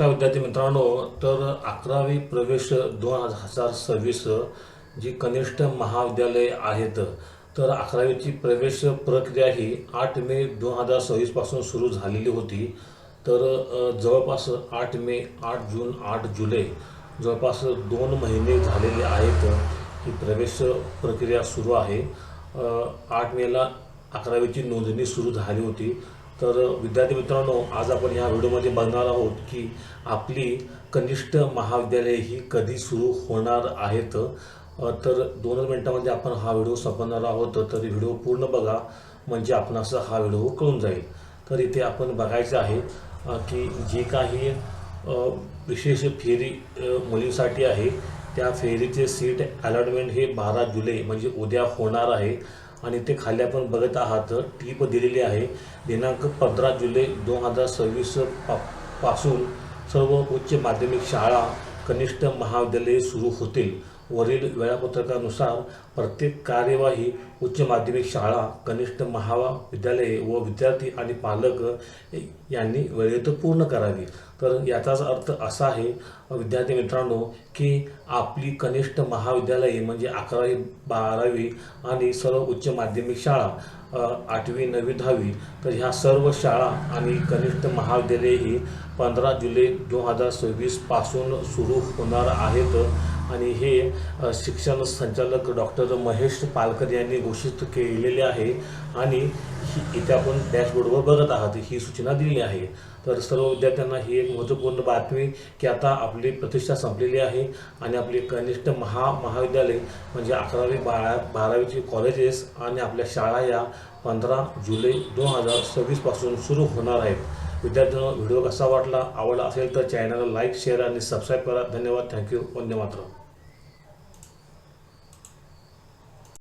विद्यार्थी मित्रांनो, तर 11वी प्रवेश 2026 जी कनिष्ठ महाविद्यालय आहेत, तर 11वीची प्रवेश प्रक्रिया ही 8 मे 2026 पासून सुरू झालेली होती. तर जवळपास 8 मे, 8 जून, 8 जुलै जवळपास 2 महिने झालेले आहेत. ही प्रवेश प्रक्रिया सुरू आहे. 8 मेला 11वीची नोंदणी सुरू झाली होती. तर विद्यार्थी मित्रांनो, आज आपण या व्हिडिओमध्ये बघणार आहोत की आपली कनिष्ठ महाविद्यालय ही कधी सुरू होणार आहेत. तर 2 मिनिटांमध्ये आपण हा व्हिडिओ संपवणार आहोत. तर व्हिडिओ पूर्ण बघा, म्हणजे आपणास हा व्हिडिओ कळून जाईल. तर इथे आपण बघायचं आहे की जे काही विशेष फेरी मुलींसाठी आहे, त्या फेरीचे सीट अलॉटमेंट हे 12 जुलै म्हणजे उद्या होणार आहे. आणि ते खाली आपण बघत आहात, टीप दिलेली आहे. दिनांक 15 जुलै 2026 पासून सर्व उच्च माध्यमिक शाळा, कनिष्ठ महाविद्यालये सुरू होतील. वरील वेळापत्रकानुसार प्रत्येक कार्यवाही उच्च माध्यमिक शाळा, कनिष्ठ महाविद्यालये व विद्यार्थी आणि पालक यांनी वेळेत पूर्ण करावी. तर याचाच अर्थ असा आहे विद्यार्थी मित्रांनो की आपली कनिष्ठ महाविद्यालये म्हणजे 11वी, 12वी आणि सर्व उच्च माध्यमिक शाळा, 8वी, 9वी, 10वी, तर ह्या सर्व शाळा आणि कनिष्ठ महाविद्यालये ही 15 जुलै 2026 पासून सुरू होणार आहेत. आणि हे शिक्षण संचालक डॉक्टर महेश पालकर यांनी घोषित केलेले आहे. आणि इथे आपण डॅशबोर्डवर बघत आहात, ही सूचना दिली आहे. तर सर्व विद्यार्थ्यांना ही एक महत्त्वपूर्ण बातमी की आता आपली प्रतिष्ठा संपलेली आहे आणि आपली कनिष्ठ महाविद्यालय म्हणजे 11वी, 12वीची कॉलेजेस आणि आपल्या शाळा या 15 जुलै 2026 पासून सुरू होणार आहेत. विद्यार्थ्यांनो, व्हिडिओ कसा वाटला, आवडला असेल तर चॅनलला लाईक, शेअर आणि सबस्क्राईब करा. धन्यवाद. थँक्यू. वंदे मातरम.